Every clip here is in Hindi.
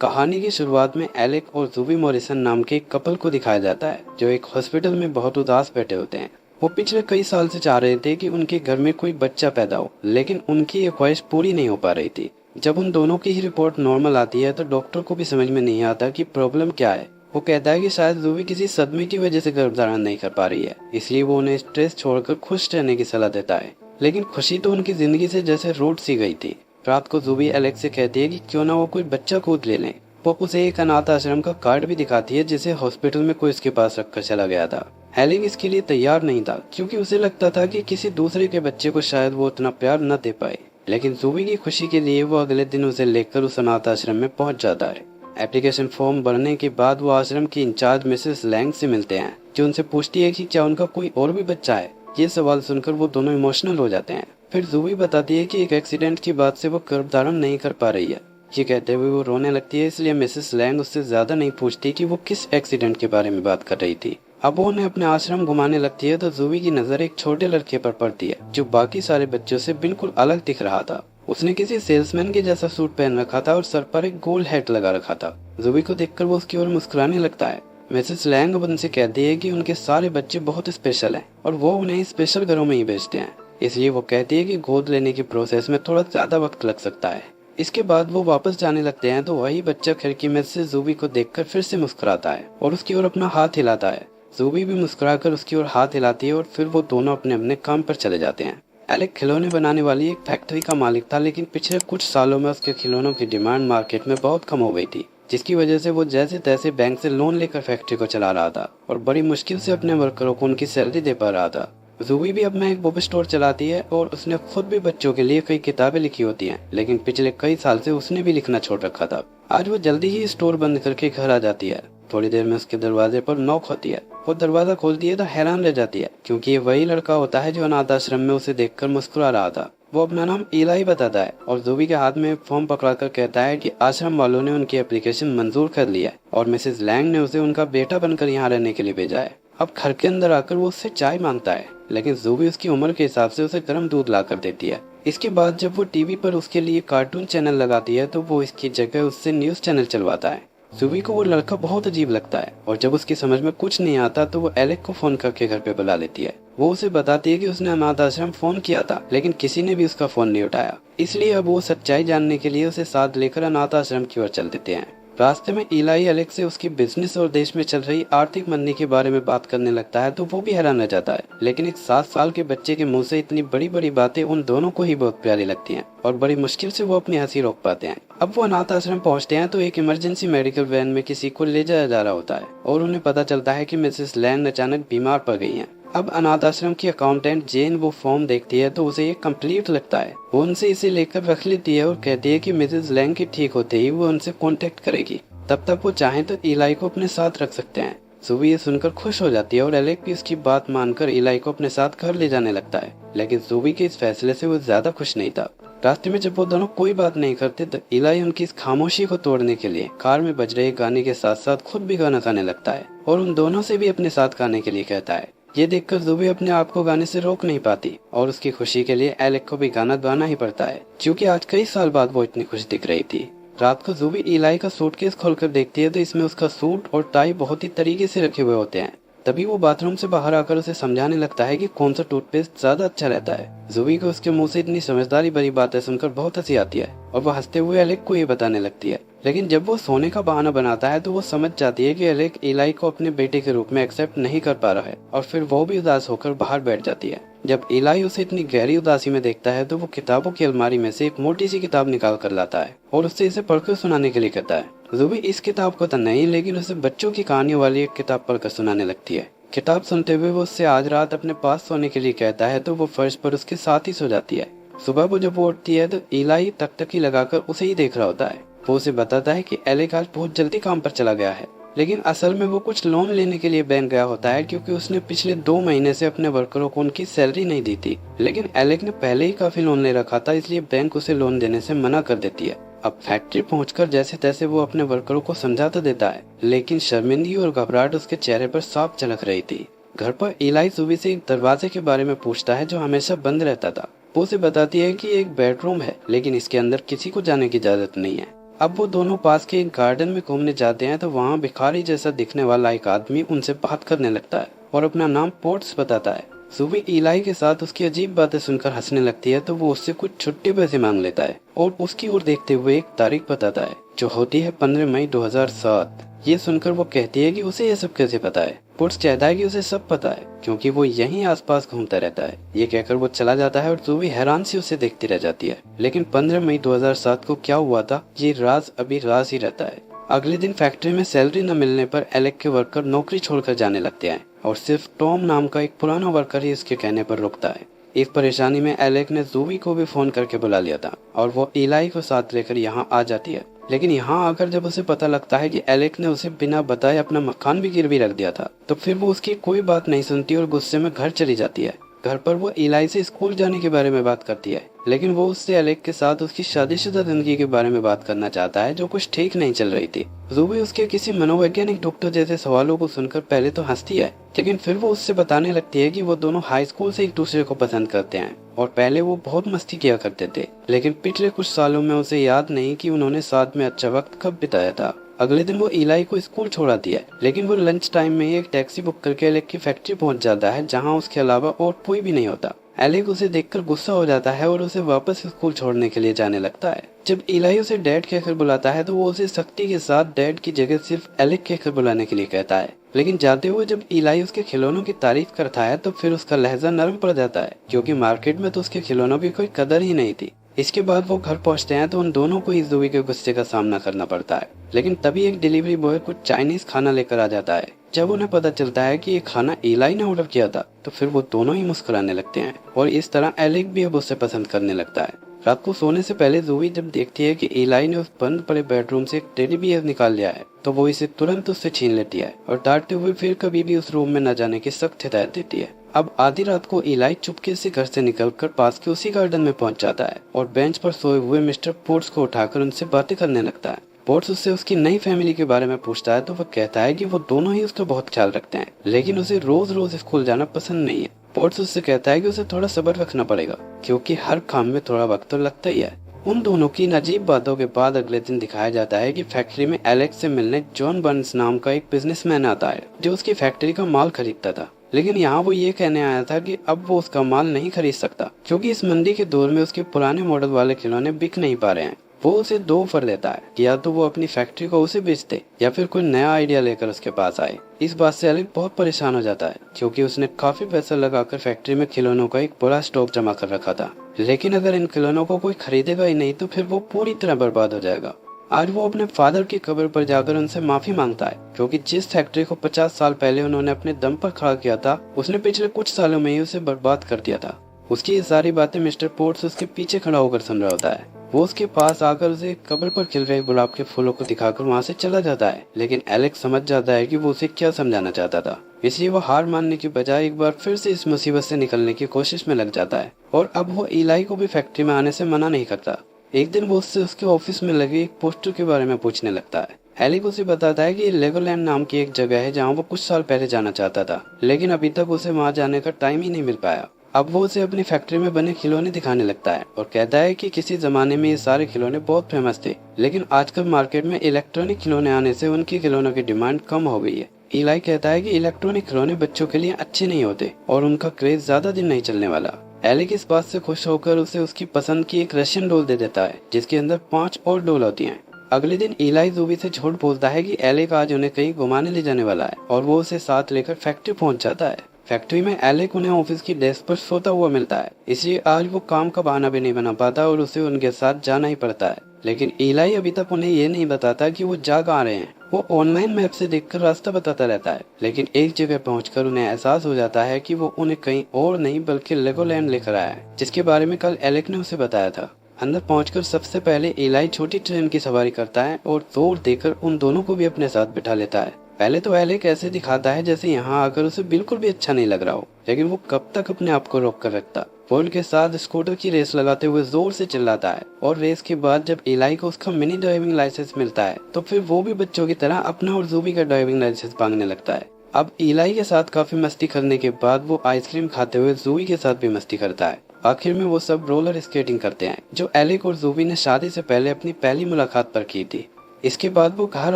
कहानी की शुरुआत में एलेक और जूबी मॉरिसन नाम के एक कपल को दिखाया जाता है जो एक हॉस्पिटल में बहुत उदास बैठे होते हैं। वो पिछले कई साल से चाह रहे थे कि उनके घर में कोई बच्चा पैदा हो, लेकिन उनकी ये ख्वाहिश पूरी नहीं हो पा रही थी। जब उन दोनों की ही रिपोर्ट नॉर्मल आती है तो डॉक्टर को भी समझ में नहीं आता कि प्रॉब्लम क्या है। वो कहता है कि शायद जूबी किसी सदमे की वजह से गर्भधारण नहीं कर पा रही है, इसलिए वो उन्हें स्ट्रेस छोड़कर खुश रहने की सलाह देता है। लेकिन खुशी तो उनकी जिंदगी से जैसे रूठ सी गई थी। रात को जूबी एलेक्स से कहती है कि क्यों ना वो कोई बच्चा गोद ले लें। वो उसे एक अनाथ आश्रम का कार्ड भी दिखाती है जिसे हॉस्पिटल में कोई उसके पास रखकर चला गया था। एलेक इसके लिए तैयार नहीं था क्योंकि उसे लगता था कि किसी दूसरे के बच्चे को शायद वो उतना प्यार न दे पाए। लेकिन जूबी की खुशी के लिए वो अगले दिन उसे लेकर उस अनाथ आश्रम में पहुंच जाता है। एप्लीकेशन फॉर्म भरने के बाद वो आश्रम की इंचार्ज मिसेस लैंग से मिलते हैं, जो उनसे पूछती है कि क्या उनका कोई और भी बच्चा है। ये सवाल सुनकर वो दोनों इमोशनल हो जाते हैं। फिर जूबी बताती है कि एक एक्सीडेंट की बात से वो गर्भधारण नहीं कर पा रही है। ये कहते हुए वो रोने लगती है, इसलिए मिसेस लैंग उससे ज्यादा नहीं पूछती कि वो किस एक्सीडेंट के बारे में बात कर रही थी। अब वो उन्हें अपने आश्रम घुमाने लगती है तो जूबी की नजर एक छोटे लड़के पर पड़ती है जो बाकी सारे बच्चों से बिल्कुल अलग दिख रहा था। उसने किसी सेल्समैन के जैसा सूट पहन रखा था और सर पर एक गोल हैट लगा रखा था। जूबी को देखकर वो उसकी ओर मुस्कुराने लगता है। मिसेस लैंग अब उनसे कहती है कि उनके सारे बच्चे बहुत स्पेशल हैं और वो उन्हें स्पेशल घरों में ही भेजते हैं, इसलिए वो कहती है कि गोद लेने की प्रोसेस में थोड़ा ज्यादा वक्त लग सकता है। इसके बाद वो वापस जाने लगते हैं तो वही बच्चा खिड़की में से जूबी को देखकर फिर से मुस्कुराता है और उसकी ओर अपना हाथ हिलाता है। जूबी भी मुस्कुराकर उसकी ओर हाथ हिलाती है और फिर वो दोनों अपने अपने काम पर चले जाते हैं। एलेक खिलौने बनाने वाली एक फैक्ट्री का मालिक था, लेकिन पिछले कुछ सालों में उसके खिलौनों की डिमांड मार्केट में बहुत कम हो गई थी, जिसकी वजह से वो जैसे तैसे बैंक से लोन लेकर फैक्ट्री को चला रहा था और बड़ी मुश्किल से अपने वर्करों को उनकी सैलरी दे पा रहा था। जूबी भी अब में एक बुक स्टोर चलाती है और उसने खुद भी बच्चों के लिए कई किताबें लिखी होती हैं, लेकिन पिछले कई साल से उसने भी लिखना छोड़ रखा था। आज वो जल्दी ही स्टोर बंद करके घर आ जाती है। थोड़ी देर में उसके दरवाजे पर नॉक होती है। वो दरवाजा खोलती है तो हैरान रह जाती है क्योंकि ये वही लड़का होता है जो अनाथ आश्रम में उसे देखकर मुस्कुरा रहा था। वो अपना नाम इलाई बताता है और जूबी के हाथ में फॉर्म पकड़ाकर कहता है कि आश्रम वालों ने उनकी एप्लीकेशन मंजूर कर लिया है और मिसेस लैंग ने उसे उनका बेटा बनकर यहाँ रहने के लिए भेजा है। अब घर के अंदर आकर वो उससे चाय मांगता है, लेकिन जूबी उसकी उम्र के हिसाब से उसे गर्म दूध ला कर देती है। इसके बाद जब वो टीवी पर उसके लिए कार्टून चैनल लगाती है तो वो इसकी जगह उससे न्यूज चैनल चलवाता है। जूबी को वो लड़का बहुत अजीब लगता है और जब उसकी समझ में कुछ नहीं आता तो वो एलेक को फोन करके घर पे बुला लेती है। वो उसे बताती है कि उसने अनाथ आश्रम फोन किया था, लेकिन किसी ने भी उसका फोन नहीं उठाया। इसलिए अब वो सच्चाई जानने के लिए उसे साथ लेकर अनाथ आश्रम की ओर चल देते हैं। रास्ते में इलाई एलेक्स से उसकी बिजनेस और देश में चल रही आर्थिक मंदी के बारे में बात करने लगता है तो वो भी हैरान रह जाता है, लेकिन एक 7 साल के बच्चे के मुंह से इतनी बड़ी बड़ी बातें उन दोनों को ही बहुत प्यारी लगती हैं और बड़ी मुश्किल से वो अपनी हंसी रोक पाते हैं। अब वो अनाथ आश्रम पहुंचते हैं तो एक इमरजेंसी मेडिकल वैन में किसी को ले जाया जा रहा होता है और उन्हें पता चलता है कि मिसेस लैंग अचानक बीमार पड़ गई हैं। अब अनाथ आश्रम की अकाउंटेंट जेन वो फॉर्म देखती है तो उसे ये कंप्लीट लगता है। वो उनसे इसे लेकर रख लेती है और कहती है कि मिसेस लैंग की ठीक होते ही वो उनसे कांटेक्ट करेगी, तब तक वो चाहें तो इलाई को अपने साथ रख सकते हैं। जूबी ये सुनकर खुश हो जाती है और एलेक भी उसकी बात मानकर इलाई को अपने साथ घर ले जाने लगता है, लेकिन जूबी के इस फैसले से वो ज्यादा खुश नहीं था। रास्ते में जब वो दोनों कोई बात नहीं करते तो इलाई उनकी इस खामोशी को तोड़ने के लिए कार में बज रहे गाने के साथ साथ खुद भी गाना गाने लगता है और उन दोनों से भी अपने साथ गाने के लिए कहता है। ये देखकर जूबी अपने आप को गाने से रोक नहीं पाती और उसकी खुशी के लिए एलेक को भी गाना गाना ही पड़ता है, क्योंकि आज कई साल बाद वो इतनी खुश दिख रही थी। रात को जूबी इलाई का सूटकेस खोलकर देखती है तो इसमें उसका सूट और टाई बहुत ही तरीके से रखे हुए होते हैं। तभी वो बाथरूम से बाहर आकर उसे समझाने लगता है कि कौन सा टूथपेस्ट ज्यादा अच्छा रहता है। जूबी को उसके मुंह से इतनी समझदारी भरी बातें सुनकर बहुत हंसी आती है और वो हंसते हुए एलेक को ये बताने लगती है, लेकिन जब वो सोने का बहाना बनाता है तो वो समझ जाती है कि एलेक इलाई को अपने बेटे के रूप में एक्सेप्ट नहीं कर पा रहा है और फिर वो भी उदास होकर बाहर बैठ जाती है। जब इलाई उसे इतनी गहरी उदासी में देखता है तो वो किताबों की अलमारी में से एक मोटी सी किताब निकाल कर लाता है और उससे इसे पढ़कर सुनाने के लिए कहता है। जूबी इस किताब को तो नहीं, लेकिन उसे बच्चों की कहानियों वाली एक किताब पढ़कर सुनाने लगती है। किताब सुनते हुए वो उससे आज रात अपने पास सोने के लिए कहता है तो वो फर्श पर उसके साथ ही सो जाती है। सुबह वो जब वो उठती है तो इलाई तकतकी लगाकर उसे ही देख रहा होता है। वो उसे बताता है कि एलेक आज बहुत जल्दी काम पर चला गया है, लेकिन असल में वो कुछ लोन लेने के लिए बैंक गया होता है क्योंकि उसने पिछले 2 महीने से अपने वर्करों को उनकी सैलरी नहीं दी थी। लेकिन एलेक ने पहले ही काफी लोन ले रखा था, इसलिए बैंक उसे लोन देने से मना कर देती है। अब फैक्ट्री पहुंचकर जैसे तैसे वो अपने वर्करों को समझाता देता है, लेकिन शर्मिंदगी और घबराहट उसके चेहरे पर साफ झलक रही थी। घर पर इलाई जूबी से एक दरवाजे के बारे में पूछता है जो हमेशा बंद रहता था। वो उसे बताती है कि एक बेडरूम है, लेकिन इसके अंदर किसी को जाने की इजाजत नहीं है। अब वो दोनों पास के एक गार्डन में घूमने जाते हैं तो वहाँ भिखारी जैसा दिखने वाला एक आदमी उनसे बात करने लगता है और अपना नाम पोर्ट्स बताता है। जूबी इलाई के साथ उसकी अजीब बातें सुनकर हंसने लगती है तो वो उससे कुछ छुट्टी पैसे मांग लेता है और उसकी ओर देखते हुए एक तारीख बताता है जो होती है 15 मई 2007। ये सुनकर वो कहती है कि उसे ये सब कैसे पता है। पोर्ट्स कहता है कि उसे सब पता है क्योंकि वो यहीं आसपास घूमता रहता है। ये कहकर वो चला जाता है और जूबी हैरान सी उसे देखती रह जाती है। लेकिन 15 मई 2007 को क्या हुआ था ये राज अभी राज ही रहता है। अगले दिन फैक्ट्री में सैलरी न मिलने पर एलेक के वर्कर नौकरी छोड़कर जाने लगते हैं और सिर्फ टॉम नाम का एक पुराना वर्कर ही इसके कहने पर रुकता है। इस परेशानी में एलेक ने जूबी को भी फोन करके बुला लिया था और वो इलाई को साथ लेकर यहाँ आ जाती है। लेकिन यहाँ आकर जब उसे पता लगता है कि एलेक ने उसे बिना बताए अपना मकान भी गिरवी रख दिया था तो फिर वो उसकी कोई बात नहीं सुनती और गुस्से में घर चली जाती है। घर पर वो इलाई से स्कूल जाने के बारे में बात करती है लेकिन वो उससे एलेक के साथ उसकी शादीशुदा जिंदगी के बारे में बात करना चाहता है जो कुछ ठीक नहीं चल रही थी। जूबी उसके किसी मनोवैज्ञानिक डॉक्टर जैसे सवालों को सुनकर पहले तो हंसती है लेकिन फिर वो उससे बताने लगती है कि वो दोनों हाई स्कूल से एक दूसरे को पसंद करते हैं और पहले वो बहुत मस्ती किया करते थे लेकिन पिछले कुछ सालों में उसे याद नहीं कि उन्होंने साथ में अच्छा वक्त कब बिताया था। अगले दिन वो इलाई को स्कूल छोड़ आती है लेकिन वो लंच टाइम में ही एक टैक्सी बुक करके एलेक की फैक्ट्री पहुंच जाता है जहां उसके अलावा और कोई भी नहीं होता। एलेक उसे देखकर गुस्सा हो जाता है और उसे वापस स्कूल छोड़ने के लिए जाने लगता है। जब इलाई उसे डैड कहकर बुलाता है तो वो उसे सख्ती के साथ डैड की जगह सिर्फ एलेक कहकर बुलाने के लिए कहता है। लेकिन जाते हुए जब इलाई उसके खिलौनों की तारीफ करता है तो फिर उसका लहजा नरम पड़ जाता है क्योंकि मार्केट में तो उसके खिलौनों की कोई कदर ही नहीं थी। इसके बाद वो घर पहुंचते हैं तो उन दोनों को ही जूबी के गुस्से का सामना करना पड़ता है। लेकिन तभी एक डिलीवरी बॉय कुछ चाइनीज खाना लेकर आ जाता है। जब उन्हें पता चलता है कि ये खाना इलाई ने ऑर्डर किया था तो फिर वो दोनों ही मुस्कुराने लगते हैं और इस तरह एलेक भी अब उसे पसंद करने लगता है। रात को सोने से पहले जूबी जब देखती है कि इलाई ने उस बंद पड़े बेडरूम से एक टेडी बियर निकाल लिया है तो वो इसे तुरंत उससे छीन लेती है और डांटते हुए फिर कभी भी उस रूम में न जाने की सख्त हिदायत देती है। अब आधी रात को इलाई चुपके से घर से निकलकर पास के उसी गार्डन में पहुंच जाता है और बेंच पर सोए हुए मिस्टर पोर्ट्स को उठाकर उनसे बातें करने लगता है। पोर्ट्स उससे उसकी नई फैमिली के बारे में पूछता है तो वह कहता है कि वो दोनों ही उसका बहुत ख्याल रखते हैं लेकिन उसे रोज रोज स्कूल जाना पसंद नहीं है। पोर्ट्स उससे कहता है कि उसे थोड़ा सब्र रखना पड़ेगा क्योंकि हर काम में थोड़ा वक्त तो लगता ही है। उन दोनों की इन अजीब बातों के बाद अगले दिन दिखाया जाता है कि फैक्ट्री में एलेक्स से मिलने जॉन बर्न्स नाम का एक बिजनेसमैन आता है जो उसकी फैक्ट्री का माल खरीदता था। लेकिन यहाँ वो ये कहने आया था कि अब वो उसका माल नहीं खरीद सकता क्योंकि इस मंदी के दौर में उसके पुराने मॉडल वाले खिलौने बिक नहीं पा रहे हैं। वो उसे दो ऑफर देता है कि या तो वो अपनी फैक्ट्री को उसे बेच दे या फिर कोई नया आइडिया लेकर उसके पास आए। इस बात से एलेक बहुत परेशान हो जाता है क्योंकि उसने काफी पैसा लगाकर फैक्ट्री में खिलौनों का एक बड़ा स्टॉक जमा कर रखा था लेकिन अगर इन खिलौनों को कोई खरीदेगा ही नहीं तो फिर वो पूरी तरह बर्बाद हो जाएगा। आज वो अपने फादर की कब्र पर जाकर उनसे माफी मांगता है क्योंकि जिस फैक्ट्री को 50 साल पहले उन्होंने अपने दम पर खड़ा किया था उसने पिछले कुछ सालों में ही उसे बर्बाद कर दिया था। उसकी ये सारी बातें मिस्टर पोर्ट्स उसके पीछे खड़ा होकर सुन रहा होता है। वो उसके पास आकर उसे कब्र पर खिल रहे गुलाब के फूलों को दिखाकर वहाँ से चला जाता है लेकिन एलेक समझ जाता है कि वो उसे क्या समझाना चाहता था, इसलिए वो हार मानने की बजाय एक बार फिर से इस मुसीबत से निकलने की कोशिश में लग जाता है और अब वो इलाई को भी फैक्ट्री में आने से मना नहीं करता। एक दिन वो उससे उसके ऑफिस में लगे एक पोस्टर के बारे में पूछने लगता है। एलेक उसे बताता है कि ये लेगोलैंड नाम की एक जगह है जहाँ वो कुछ साल पहले जाना चाहता था लेकिन अभी तक उसे वहाँ जाने का टाइम ही नहीं मिल पाया। अब वो उसे अपनी फैक्ट्री में बने खिलौने दिखाने लगता है और कहता है कि किसी जमाने में ये सारे खिलौने बहुत फेमस थे लेकिन आजकल मार्केट में इलेक्ट्रॉनिक खिलौने आने से उनकी खिलौनों की डिमांड कम हो गई है। इलाई कहता है कि इलेक्ट्रॉनिक खिलौने बच्चों के लिए अच्छे नहीं होते और उनका क्रेज ज्यादा दिन नहीं चलने वाला। एलेक इस बात से खुश होकर उसे उसकी पसंद की एक रशियन डॉल दे देता है जिसके अंदर 5 और डॉल होती हैं। अगले दिन इलाई जूबी से झूठ बोलता है कि एलेक आज उन्हें कहीं घुमाने ले जाने वाला है और वो उसे साथ लेकर फैक्ट्री पहुंच जाता है। फैक्ट्री में एलेक उन्हें ऑफिस की डेस्क पर सोता हुआ मिलता है इसलिए आज वो काम का बहाना भी नहीं बना पाता और उसे उनके साथ जाना ही पड़ता है। लेकिन इलाई अभी तक उन्हें ये नहीं बताता कि वो जा कहाँ रहे हैं। वो ऑनलाइन मैप से देखकर रास्ता बताता रहता है लेकिन एक जगह पहुंचकर उन्हें एहसास हो जाता है कि वो उन्हें कहीं और नहीं बल्कि लेगोलैंड लेकर आया है जिसके बारे में कल एलेक ने उसे बताया था। अंदर पहुंचकर सबसे पहले इलाई छोटी ट्रेन की सवारी करता है और जोर देकर उन दोनों को भी अपने साथ बिठा लेता है। पहले तो एलेक ऐसे दिखाता है जैसे यहाँ आकर उसे बिल्कुल भी अच्छा नहीं लग रहा हो लेकिन वो कब तक अपने आप को रोक कर रखता। पॉल के साथ स्कूटर की रेस लगाते हुए जोर से चिल्लाता है और रेस के बाद जब इलाई को उसका मिनी ड्राइविंग लाइसेंस मिलता है तो फिर वो भी बच्चों की तरह अपना और जूबी का ड्राइविंग लाइसेंस मांगने लगता है। अब इलाई के साथ काफी मस्ती करने के बाद वो आइसक्रीम खाते हुए जूबी के साथ भी मस्ती करता है आखिर में वो सब रोलर स्केटिंग करते हैं, जो एलेक और जूबी ने शादी से पहले अपनी पहली मुलाकात पर की थी। इसके बाद वो घर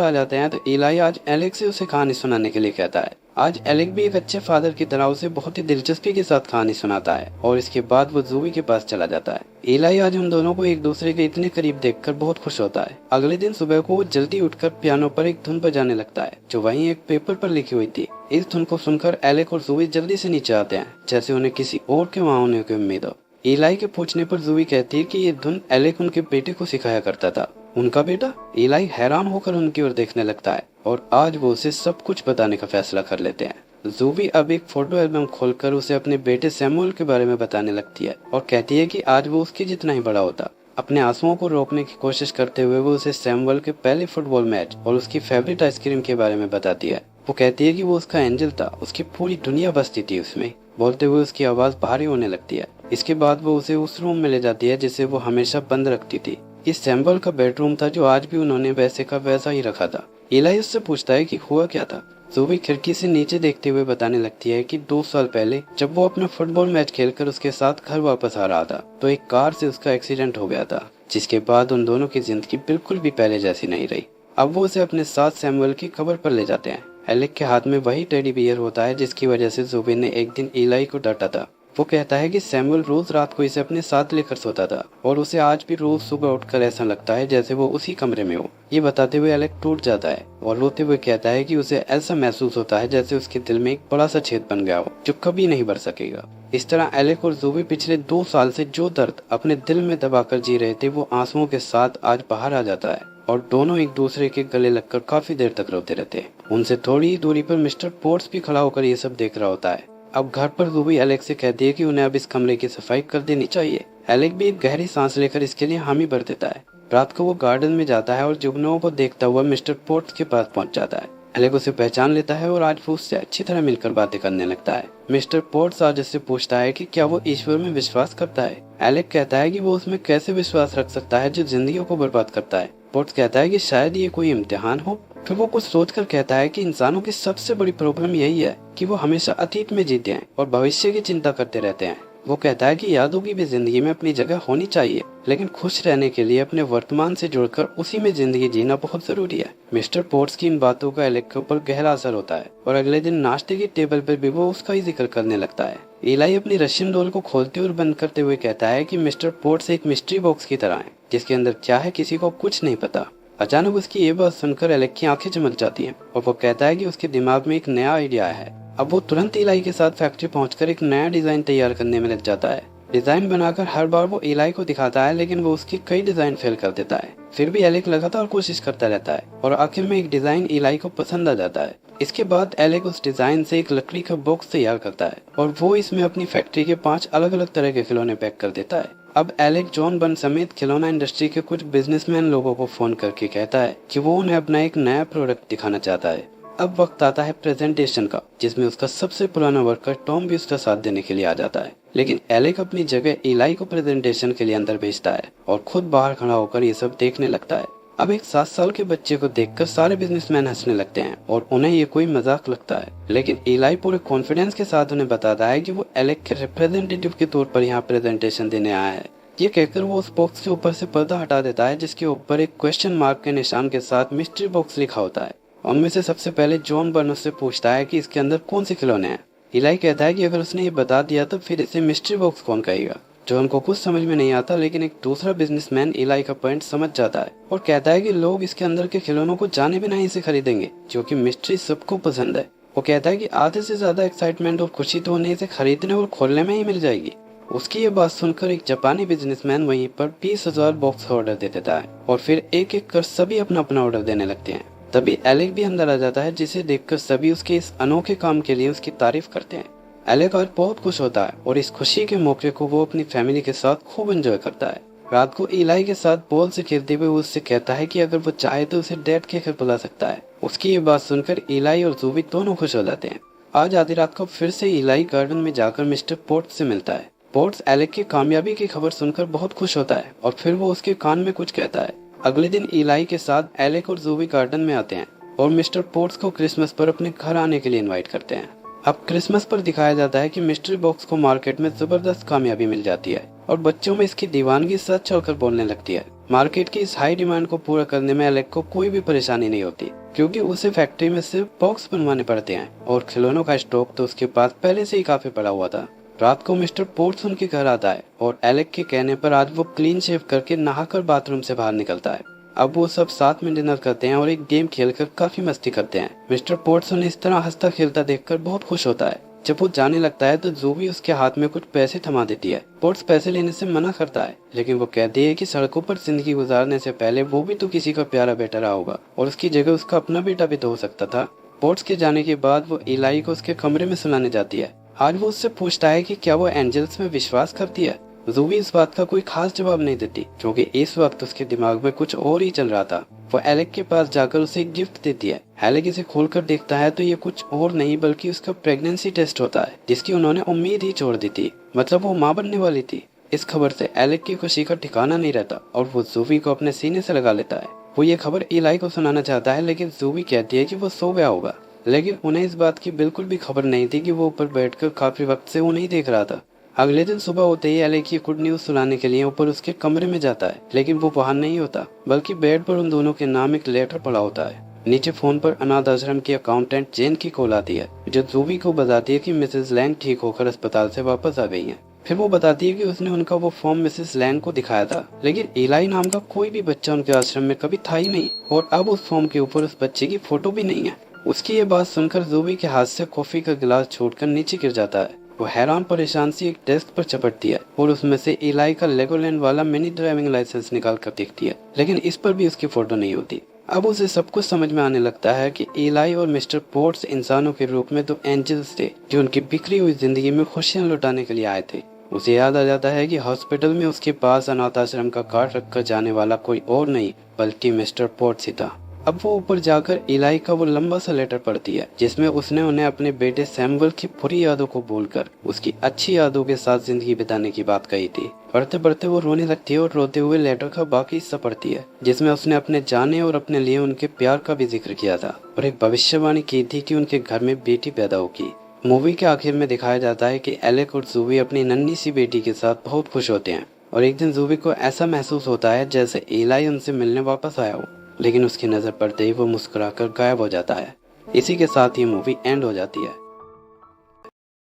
आ जाते हैं तो इलाई आज एलेक से उसे कहानी सुनाने के लिए कहता है। आज एलेक भी एक अच्छे फादर की तरह उसे बहुत ही दिलचस्पी के साथ कहानी सुनाता है और इसके बाद वो जूबी के पास चला जाता है। इलाई आज उन दोनों को एक दूसरे के इतने करीब देखकर बहुत खुश होता है। अगले दिन सुबह को वो जल्दी उठकर पियानो पर एक धुन बजाने लगता है जो वहीं एक पेपर पर लिखी हुई थी। इस धुन को सुनकर एलेक और जूबी जल्दी से नीचे आते हैं, जैसे उन्हें किसी और के वहाँ होने की उम्मीद हो। इलाई के पूछने पर जूबी कहती है कि ये धुन एलेक उनके बेटे को सिखाया करता था। उनका बेटा? इलाई हैरान होकर उनकी ओर देखने लगता है और आज वो उसे सब कुछ बताने का फैसला कर लेते हैं। जूबी अब एक फोटो एल्बम खोलकर उसे अपने बेटे सैमुअल के बारे में बताने लगती है और कहती है कि आज वो उसके जितना ही बड़ा होता। अपने आंसुओं को रोकने की कोशिश करते हुए वो उसे सैमुअल के पहले फुटबॉल मैच और उसकी फेवरेट आइसक्रीम के बारे में बताती है। वो कहती है कि वो उसका एंजल था, उसकी पूरी दुनिया बसती थी उसमें। बोलते हुए उसकी आवाज भारी होने लगती है। इसके बाद वो उसे उस रूम में ले जाती है जिसे वो हमेशा बंद रखती थी। इस सैमुअल का बेडरूम था जो आज भी उन्होंने वैसे का वैसा ही रखा था। इलाई उससे पूछता है कि हुआ क्या था। जूबी खिड़की से नीचे देखते हुए बताने लगती है कि 2 साल पहले जब वो अपना फुटबॉल मैच खेलकर उसके साथ घर वापस आ रहा था तो एक कार से उसका एक्सीडेंट हो गया था, जिसके बाद उन दोनों की जिंदगी बिल्कुल भी पहले जैसी नहीं रही। अब वो उसे अपने साथ सैमुअल की कब्र पर ले जाते हैं। एलेक के हाथ में वही टेडी बियर होता है जिसकी वजह से जूबी ने एक दिन इलाई को डांटा था। वो कहता है कि सैमुअल रोज रात को इसे अपने साथ लेकर सोता था और उसे आज भी रोज सुबह उठकर ऐसा लगता है जैसे वो उसी कमरे में हो। ये बताते हुए एलेक टूट जाता है और रोते हुए कहता है कि उसे ऐसा महसूस होता है जैसे उसके दिल में एक बड़ा सा छेद बन गया हो जो कभी नहीं भर सकेगा। इस तरह एलेक और जूबी पिछले 2 साल से जो दर्द अपने दिल में दबाकर जी रहे थे वो आंसुओं के साथ आज बाहर आ जाता है और दोनों एक दूसरे के गले लगकर काफी देर तक रोते रहते हैं। उनसे थोड़ी ही दूरी पर मिस्टर पोर्ट्स भी खड़ा होकर ये सब देख रहा होता है। अब घर पर जूबी एलेक से कहती है कि उन्हें अब इस कमरे की सफाई कर देनी चाहिए। एलेक भी एक गहरी सांस लेकर इसके लिए हामी भर देता है। रात को वो गार्डन में जाता है और जुगनुओं को देखता हुआ मिस्टर पोर्ट्स के पास पहुंच जाता है। एलेक उसे पहचान लेता है और आज वो उससे अच्छी तरह मिलकर बातें करने लगता है। मिस्टर पोर्ट्स आज उससे पूछता है कि क्या वो ईश्वर में विश्वास करता है। एलेक कहता है कि वो उसमें कैसे विश्वास रख सकता है जो जिंदगियों को बर्बाद करता है। पोर्ट्स कहता है कि शायद ये कोई इम्तिहान हो। फिर वो कुछ सोचकर कहता है कि इंसानों की सबसे बड़ी प्रॉब्लम यही है कि वो हमेशा अतीत में जीते हैं और भविष्य की चिंता करते रहते हैं। वो कहता है कि यादों की भी जिंदगी में अपनी जगह होनी चाहिए, लेकिन खुश रहने के लिए अपने वर्तमान से जुड़कर उसी में जिंदगी जीना बहुत जरूरी है। मिस्टर पोर्ट्स की इन बातों का एलेक के ऊपर गहरा असर होता है और अगले दिन नाश्ते की टेबल पर भी वो उसका ही जिक्र करने लगता है। इलाई अपनी रशियन डोल को खोलते और बंद करते हुए कहता है कि मिस्टर पोर्ट्स एक मिस्ट्री बॉक्स की तरह है जिसके अंदर क्या है किसी को कुछ नहीं पता। अचानक उसकी ये बात सुनकर एलेक की आंखें चमक जाती हैं और वो कहता है कि उसके दिमाग में एक नया आइडिया है। अब वो तुरंत इलाई के साथ फैक्ट्री पहुंचकर एक नया डिजाइन तैयार करने में लग जाता है। डिजाइन बनाकर हर बार वो इलाई को दिखाता है, लेकिन वो उसकी कई डिजाइन फेल कर देता है। फिर भी एलेक लगातार कोशिश करता रहता है और आखिर में एक डिजाइन इलाई को पसंद आ जाता है। इसके बाद एलेक उस डिजाइन से एक लकड़ी का बॉक्स तैयार करता है और वो इसमें अपनी फैक्ट्री के 5 अलग अलग तरह के खिलौने पैक कर देता है। अब एलेक जॉन बर्न समेत खिलौना इंडस्ट्री के कुछ बिजनेसमैन लोगों को फोन करके कहता है कि वो उन्हें अपना एक नया प्रोडक्ट दिखाना चाहता है। अब वक्त आता है प्रेजेंटेशन का, जिसमें उसका सबसे पुराना वर्कर टॉम भी उसका साथ देने के लिए आ जाता है। लेकिन एलेक अपनी जगह इलाई को प्रेजेंटेशन के लिए अंदर भेजता है और खुद बाहर खड़ा होकर ये सब देखने लगता है। अब एक 7 साल के बच्चे को देखकर सारे बिजनेसमैन हंसने लगते हैं और उन्हें ये कोई मजाक लगता है। लेकिन इलाई पूरे कॉन्फिडेंस के साथ उन्हें बताता है कि वो एलेक के रिप्रेजेंटेटिव के तौर पर यहाँ प्रेजेंटेशन देने आया है। ये कहकर वो उस बॉक्स के ऊपर से पर्दा हटा देता है जिसके ऊपर एक क्वेश्चन मार्क के निशान के साथ मिस्ट्री बॉक्स लिखा होता है। उनमें से सबसे पहले जॉन बर्न उससे पूछता है कि इसके अंदर कौन से खिलौने हैं। इलाई कहता है कि अगर उसने ये बता दिया तो फिर इसे मिस्ट्री बॉक्स कौन कहेगा। जॉन को कुछ समझ में नहीं आता, लेकिन एक दूसरा बिजनेसमैन इलाई का पॉइंट समझ जाता है और कहता है कि लोग इसके अंदर के खिलौनों को जाने बिना इसे खरीदेंगे, जो कि मिस्ट्री सबको पसंद है। वो कहता है कि आधे से ज्यादा एक्साइटमेंट और खुशी तो उन्हें इसे खरीदने और खोलने में ही मिल जाएगी। उसकी ये बात सुनकर एक जापानी बिजनेसमैन वहीं पर 20,000 बॉक्स का ऑर्डर दे देता है और फिर एक एक कर सभी अपना अपना ऑर्डर देने लगते हैं। तभी एलेक भी अंदर आ जाता है, जिसे देखकर सभी उसके इस अनोखे काम के लिए उसकी तारीफ करते हैं। एलेक आज बहुत खुश होता है और इस खुशी के मौके को वो अपनी फैमिली के साथ खूब एंजॉय करता है। रात को इलाई के साथ बॉल से खेलते हुए वो उससे कहता है कि अगर वो चाहे तो उसे डैड के घर बुला सकता है। उसकी ये बात सुनकर इलाई और जूबी दोनों खुश हो जाते हैं। आज आधी रात को फिर से इलाई गार्डन में जाकर मिस्टर पोर्ट्स से मिलता है। पोर्ट्स एलेक की कामयाबी की खबर सुनकर बहुत खुश होता है और फिर वो उसके कान में कुछ कहता है। अगले दिन इलाई के साथ एलेक और जूबी गार्डन में आते हैं और मिस्टर पोर्ट्स को क्रिसमस पर अपने घर आने के लिए इनवाइट करते हैं। अब क्रिसमस पर दिखाया जाता है कि मिस्ट्री बॉक्स को मार्केट में जबरदस्त कामयाबी मिल जाती है और बच्चों में इसकी दीवानगी सच होकर बोलने लगती है। मार्केट की इस हाई डिमांड को पूरा करने में एलेक को कोई भी परेशानी नहीं होती, क्योंकि उसे फैक्ट्री में सिर्फ बॉक्स बनवाने पड़ते हैं और खिलौनों का स्टॉक तो उसके पास पहले से ही काफी पड़ा हुआ था। रात को मिस्टर पोर्ट्स उनके घर आता है और एलेक के कहने पर आज वो क्लीन शेव करके नहाकर बाथरूम से बाहर निकलता है। अब वो सब साथ में डिनर करते हैं और एक गेम खेलकर काफी मस्ती करते हैं। मिस्टर पोर्ट्स उन्हें इस तरह हंसता खेलता देखकर बहुत खुश होता है। जब वो जाने लगता है तो ज़ोबी उसके हाथ में कुछ पैसे थमा देती है। पोर्ट्स पैसे लेने से मना करता है, लेकिन वो कहती है कि सड़कों पर जिंदगी गुजारने से पहले वो भी तो किसी का प्यारा बेटा रहा होगा और उसकी जगह उसका अपना बेटा भी तो हो सकता था। पोर्ट्स के जाने के बाद वो इलाई को उसके कमरे में सुलाने जाती है। आज वो उससे पूछता है कि क्या वो एंजल्स में विश्वास करती है। ज़ोबी इस बात का कोई खास जवाब नहीं देती, क्योंकि इस वक्त उसके दिमाग में कुछ और ही चल रहा था। वो एलेक के पास जाकर उसे एक गिफ्ट देती है। एलेक इसे खोलकर देखता है तो ये कुछ और नहीं बल्कि उसका प्रेगनेंसी टेस्ट होता है, जिसकी उन्होंने उम्मीद ही छोड़ दी थी। मतलब वो मां बनने वाली थी। इस खबर से एलेक की खुशी का ठिकाना नहीं रहता और वो ज़ोबी को अपने सीने से लगा लेता है। वो ये खबर इलाई को सुनाना चाहता है, लेकिन ज़ोबी कहती है कि वो सो गया होगा। लेकिन उन्हें इस बात की बिल्कुल भी खबर नहीं थी कि वो ऊपर बैठकर काफी वक्त से उन्हें देख रहा था। अगले दिन सुबह होते ही एलेक की गुड न्यूज सुनाने के लिए ऊपर उसके कमरे में जाता है, लेकिन वो वहां नहीं होता, बल्कि बेड पर उन दोनों के नाम एक लेटर पड़ा होता है। नीचे फोन पर अनाथ आश्रम की अकाउंटेंट जेन की कॉल आती है, जो ज़ोबी को बताती है कि मिसेस लैंग ठीक होकर अस्पताल से वापस आ गई हैं। फिर वो बताती है कि उसने उनका वो फॉर्म मिसेस लैंग को दिखाया था, लेकिन इलाई नाम का कोई भी बच्चा उनके आश्रम में कभी था ही नहीं और अब उस फॉर्म के ऊपर उस बच्चे की फोटो भी नहीं है। उसकी ये बात सुनकर ज़ोबी के हाथ से कॉफी का गिलास छोड़कर नीचे गिर जाता है। वो हैरान परेशान सी एक डेस्क पर चपटती है और उसमें से इलाई का लेगोलैंड वाला मिनी ड्राइविंग लाइसेंस निकाल कर देखती है, लेकिन इस पर भी उसकी फोटो नहीं होती। अब उसे सब कुछ समझ में आने लगता है कि इलाई और मिस्टर पोर्ट्स इंसानों के रूप में दो एंजल्स थे, जो उनकी बिखरी हुई जिंदगी में खुशियां लुटाने के लिए आए थे। उसे याद आ जाता है कि हॉस्पिटल में उसके पास अनाथ आश्रम का कार्ड रखकर जाने वाला कोई और नहीं बल्कि मिस्टर पोर्ट्स ही था। अब वो ऊपर जाकर इलाई का वो लंबा सा लेटर पढ़ती है, जिसमें उसने उन्हें अपने बेटे सैमुअल की बुरी यादों को भूलकर उसकी अच्छी यादों के साथ जिंदगी बिताने की बात कही थी। पढ़ते पढ़ते वो रोने लगती है और रोते हुए लेटर का बाकी हिस्सा पढ़ती है, जिसमें उसने अपने जाने और अपने लिए उनके प्यार का भी जिक्र किया था और एक भविष्यवाणी की थी कि उनके घर में बेटी पैदा होगी। मूवी के आखिर में दिखाया जाता है कि एलेक और ज़ोबी अपनी नन्ही सी बेटी के साथ बहुत खुश होते हैं और एक दिन ज़ोबी को ऐसा महसूस होता है जैसे इलाई उनसे मिलने वापस आया हो, लेकिन उसकी नजर पड़ते ही वो मुस्कुराकर गायब हो जाता है। इसी के साथ ये मूवी एंड हो जाती है।